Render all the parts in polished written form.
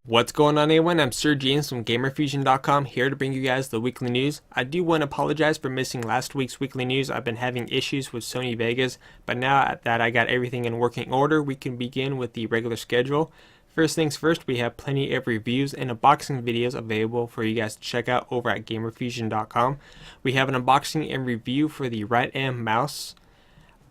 What's going on, everyone? I'm Sir James from Gamerfuzion.com, here to bring you guys the weekly news. I do want to apologize for missing last week's weekly news. I've been having issues with Sony Vegas, but now that I got everything in working order, we can begin with the regular schedule. First things first, we have plenty of reviews and unboxing videos available for you guys to check out over at Gamerfuzion.com. We have an unboxing and review for the right M mouse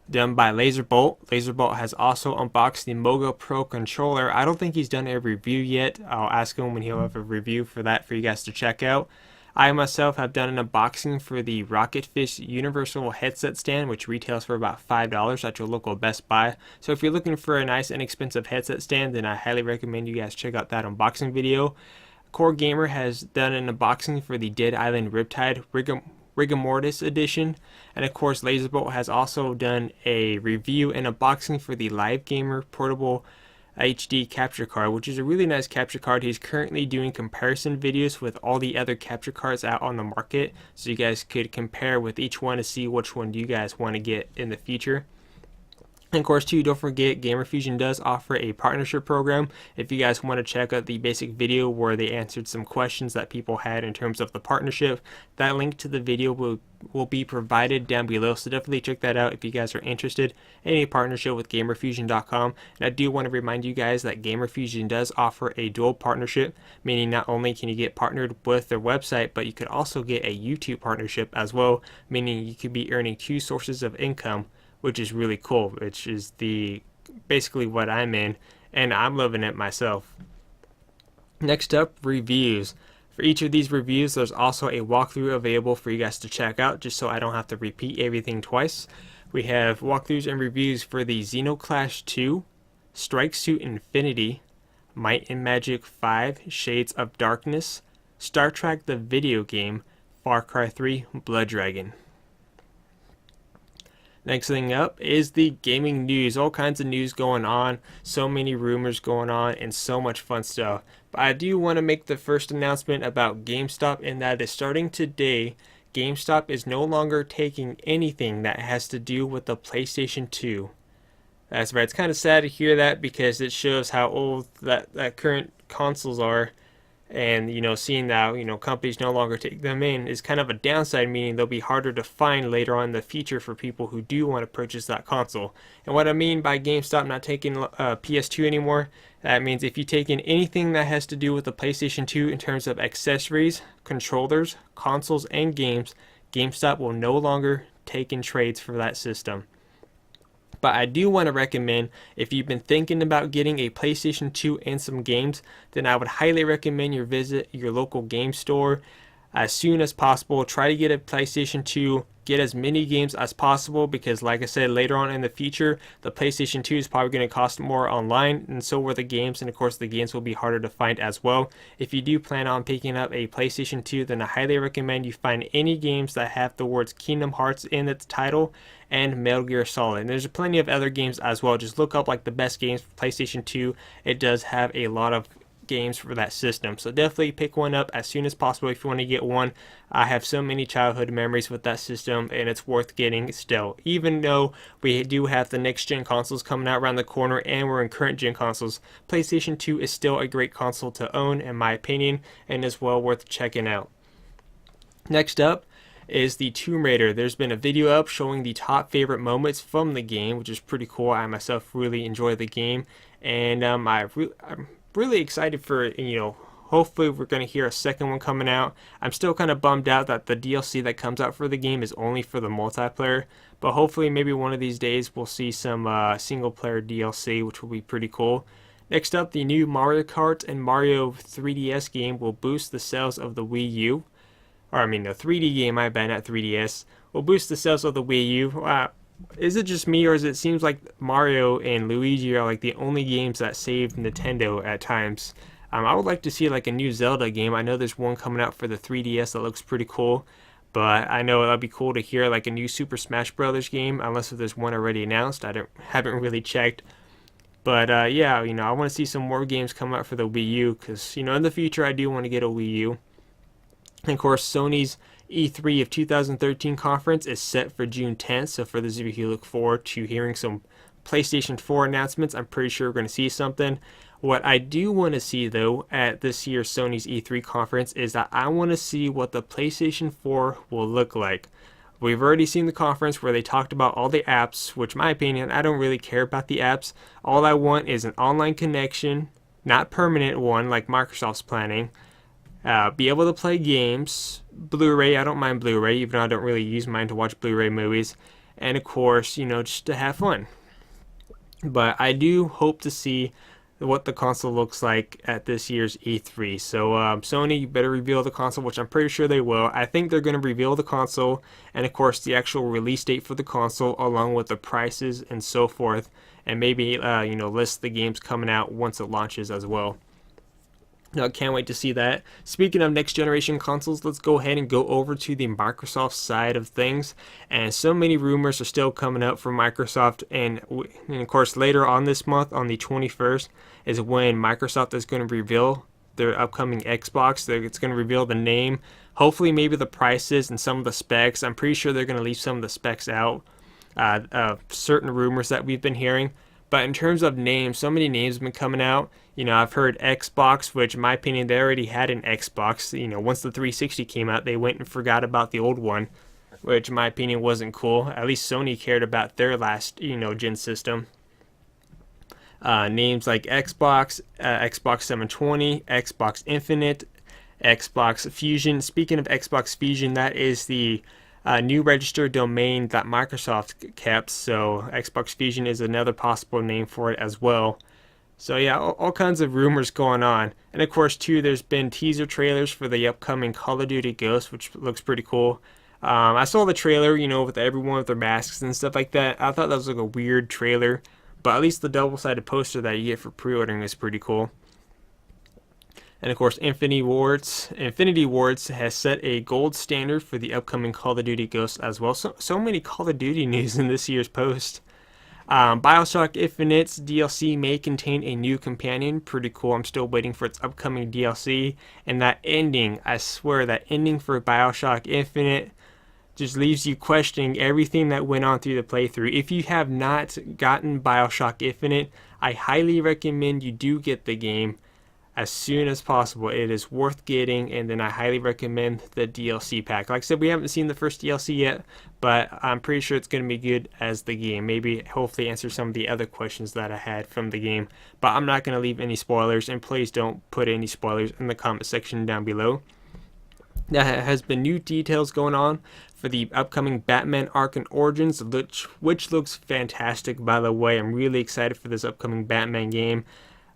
done by Laserbolt. Laserbolt has also unboxed the Mogo Pro controller. I don't think he's done a review yet. I'll ask him when he'll have a review for that for you guys to check out. I myself have done an unboxing for the Rocketfish Universal Headset Stand, which retails for about $5 at your local Best Buy. So if you're looking for a nice inexpensive headset stand, then I highly recommend you guys check out that unboxing video. Core Gamer has done an unboxing for the Dead Island Riptide Rigor Mortis edition, and of course Laserbolt has also done a review and unboxing for the Live Gamer portable HD capture card, which is a really nice capture card. He's currently doing comparison videos with all the other capture cards out on the market, so you guys could compare with each one to see which one you guys want to get in the future. And of course, too, don't forget, Gamerfuzion does offer a partnership program. If you guys want to check out the basic video where they answered some questions that people had in terms of the partnership, that link to the video will be provided down below. So definitely check that out if you guys are interested in a partnership with Gamerfuzion.com. And I do want to remind you guys that Gamerfuzion does offer a dual partnership, meaning not only can you get partnered with their website, but you could also get a YouTube partnership as well, meaning you could be earning two sources of income, which is really cool, which is basically what I'm in, and I'm loving it myself. Next up, reviews. For each of these reviews, there's also a walkthrough available for you guys to check out, just so I don't have to repeat everything twice. We have walkthroughs and reviews for the Xenoclash 2, Strike Suit Infinity, Might and Magic 5 Shades of Darkness, Star Trek the video game, Far Cry 3 Blood Dragon. Next thing up is the gaming news. All kinds of news going on, so many rumors going on, and so much fun stuff. But I do want to make the first announcement about GameStop, and that is starting today, GameStop is no longer taking anything that has to do with the PlayStation 2. That's right, it's kind of sad to hear that because it shows how old that current consoles are. And seeing that companies no longer take them in is kind of a downside, meaning they'll be harder to find later on in the future for people who do want to purchase that console. And what I mean by GameStop not taking PS2 anymore, that means if you take in anything that has to do with the PlayStation 2 in terms of accessories, controllers, consoles, and games, GameStop will no longer take in trades for that system. But I do want to recommend, if you've been thinking about getting a PlayStation 2 and some games, then I would highly recommend you visit your local game store as soon as possible. Try to get a PlayStation 2, get as many games as possible, because like I said, later on in the future, the PlayStation 2 is probably going to cost more online, and so will the games, and of course the games will be harder to find as well. If you do plan on picking up a PlayStation 2, then I highly recommend you find any games that have the words Kingdom Hearts in its title and Metal Gear Solid. And there's plenty of other games as well. Just look up like the best games for PlayStation 2. It does have a lot of games for that system, so definitely pick one up as soon as possible if you want to get one. I have so many childhood memories with that system, and it's worth getting still, even though we do have the next gen consoles coming out around the corner and we're in current gen consoles. PlayStation 2 is still a great console to own in my opinion, and is well worth checking out. Next up is the Tomb Raider. There's been a video up showing the top favorite moments from the game, which is pretty cool. I myself really enjoy the game, and I'm really excited for hopefully we're going to hear a second one coming out. I'm still kind of bummed out that the DLC that comes out for the game is only for the multiplayer, but hopefully maybe one of these days we'll see some single player DLC, which will be pretty cool. Next up, the new Mario Kart and Mario 3DS game will boost the sales of the Wii U. Or I mean the 3D game, my bad, not 3DS, will boost the sales of the Wii U. Is it just me, or is it seems like Mario and Luigi are like the only games that save Nintendo at times? I would like to see like a new Zelda game. I know there's one coming out for the 3DS that looks pretty cool, but I know it'd be cool to hear like a new Super Smash Brothers game, unless if there's one already announced. Haven't really checked. But yeah, I want to see some more games come out for the Wii U, because in the future I do want to get a Wii U. And of course, Sony's E3 of 2013 conference is set for June 10th, so for those of you who look forward to hearing some PlayStation 4 announcements, I'm pretty sure we're going to see something. What I do want to see though at this year's Sony's E3 conference is that I want to see what the PlayStation 4 will look like. We've already seen the conference where they talked about all the apps, which in my opinion, I don't really care about the apps. All I want is an online connection, not permanent one like Microsoft's planning. Be able to play games, Blu-ray, I don't mind Blu-ray, even though I don't really use mine to watch Blu-ray movies. And of course, just to have fun. But I do hope to see what the console looks like at this year's E3. So Sony, you better reveal the console, which I'm pretty sure they will. I think they're going to reveal the console and of course the actual release date for the console along with the prices and so forth, and maybe list the games coming out once it launches as well. I can't wait to see that. Speaking of next generation consoles, let's go ahead and go over to the Microsoft side of things. And so many rumors are still coming out from Microsoft. And of course, later on this month, on the 21st, is when Microsoft is going to reveal their upcoming Xbox. It's going to reveal the name, hopefully maybe the prices and some of the specs. I'm pretty sure they're going to leave some of the specs out, certain rumors that we've been hearing. But in terms of names, so many names have been coming out. I've heard Xbox, which in my opinion, they already had an Xbox. Once the 360 came out, they went and forgot about the old one, which in my opinion wasn't cool. At least Sony cared about their last, gen system. Names like Xbox, Xbox 720, Xbox Infinite, Xbox Fusion. Speaking of Xbox Fusion, that is the new registered domain that Microsoft kept, so Xbox Fusion is another possible name for it as well. So yeah, all kinds of rumors going on. And of course too, there's been teaser trailers for the upcoming Call of Duty Ghosts, which looks pretty cool. I saw the trailer, with everyone with their masks and stuff like that. I thought that was like a weird trailer, but at least the double-sided poster that you get for pre-ordering is pretty cool. And of course, Infinity Wards has set a gold standard for the upcoming Call of Duty Ghosts as well. So many Call of Duty news in this year's post. BioShock Infinite's DLC may contain a new companion. Pretty cool. I'm still waiting for its upcoming DLC. And that ending, I swear, that ending for BioShock Infinite just leaves you questioning everything that went on through the playthrough. If you have not gotten BioShock Infinite, I highly recommend you do get the game as soon as possible. It is worth getting, and then I highly recommend the DLC pack. Like I said, we haven't seen the first DLC yet, but I'm pretty sure it's going to be good as the game. Maybe hopefully answer some of the other questions that I had from the game. But I'm not going to leave any spoilers, and please don't put any spoilers in the comment section down below. There has been new details going on for the upcoming Batman Arkham Origins, which looks fantastic, by the way. I'm really excited for this upcoming Batman game.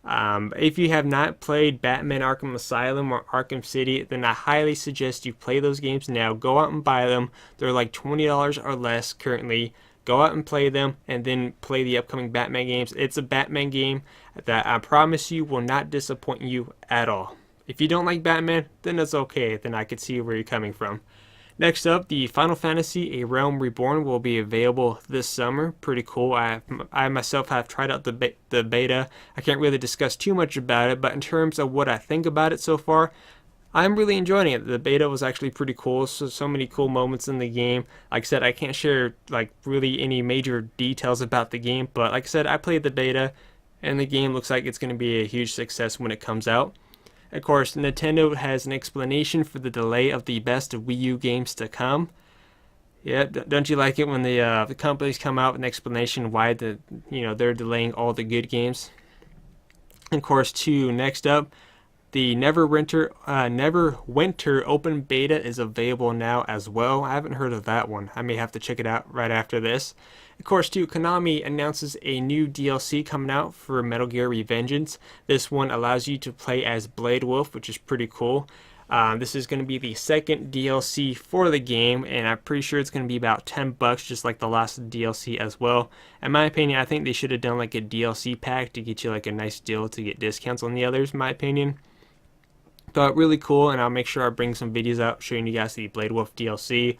If you have not played Batman Arkham Asylum or Arkham City, then I highly suggest you play those games now. Go out and buy them. They're like $20 or less currently. Go out and play them, and then play the upcoming Batman games. It's a Batman game that I promise you will not disappoint you at all. If you don't like Batman, then that's okay. Then I could see where you're coming from. Next up, the Final Fantasy A Realm Reborn will be available this summer. Pretty cool. I myself have tried out the beta. I can't really discuss too much about it, but in terms of what I think about it so far, I'm really enjoying it. The beta was actually pretty cool. So many cool moments in the game. Like I said, I can't share like really any major details about the game, but like I said, I played the beta, and the game looks like it's going to be a huge success when it comes out. Of course, Nintendo has an explanation for the delay of the best of Wii U games to come. Yeah, don't you like it when the companies come out with an explanation why they're delaying all the good games? Of course, too, next up, the Neverwinter Open Beta is available now as well. I haven't heard of that one. I may have to check it out right after this. Of course, too, Konami announces a new DLC coming out for Metal Gear Revengeance. This one allows you to play as Blade Wolf, which is pretty cool. This is going to be the second DLC for the game, and I'm pretty sure it's going to be about $10, just like the last DLC as well. In my opinion, I think they should have done like a DLC pack to get you like a nice deal to get discounts on the others, in my opinion. But really cool, and I'll make sure I bring some videos out showing you guys the Blade Wolf DLC.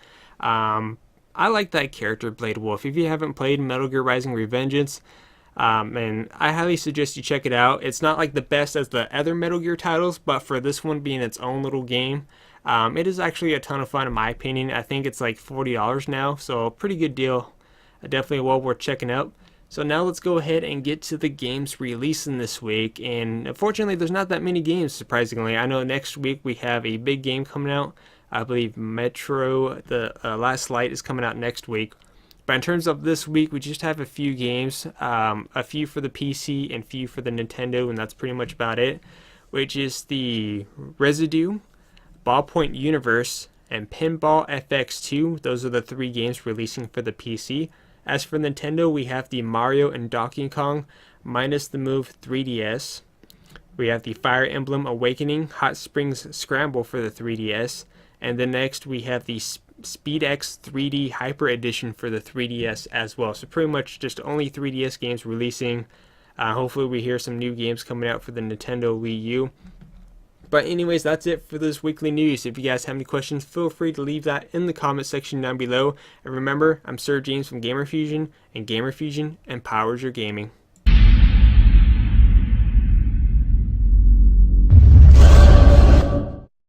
I like that character, Blade Wolf. If you haven't played Metal Gear Rising Revengeance, and I highly suggest you check it out. It's not like the best as the other Metal Gear titles, but for this one being its own little game, it is actually a ton of fun in my opinion. I think it's like $40 now, so pretty good deal. Definitely well worth checking out. So now let's go ahead and get to the games releasing this week. And unfortunately, there's not that many games, surprisingly. I know next week we have a big game coming out. I believe Metro, the Last Light, is coming out next week. But in terms of this week, we just have a few games, a few for the PC and few for the Nintendo, and that's pretty much about it. Which is the Residue, Ballpoint Universe, and Pinball FX2. Those are the 3 games releasing for the PC. As for Nintendo, we have the Mario and Donkey Kong minus the Move 3DS. We have the Fire Emblem Awakening Hot Springs Scramble for the 3DS. And then next we have the SpeedX 3D Hyper Edition for the 3DS as well. So pretty much just only 3DS games releasing. Hopefully we hear some new games coming out for the Nintendo Wii U. But anyways, that's it for this weekly news. If you guys have any questions, feel free to leave that in the comment section down below. And remember, I'm Sir James from Gamerfuzion, and Gamerfuzion empowers your gaming.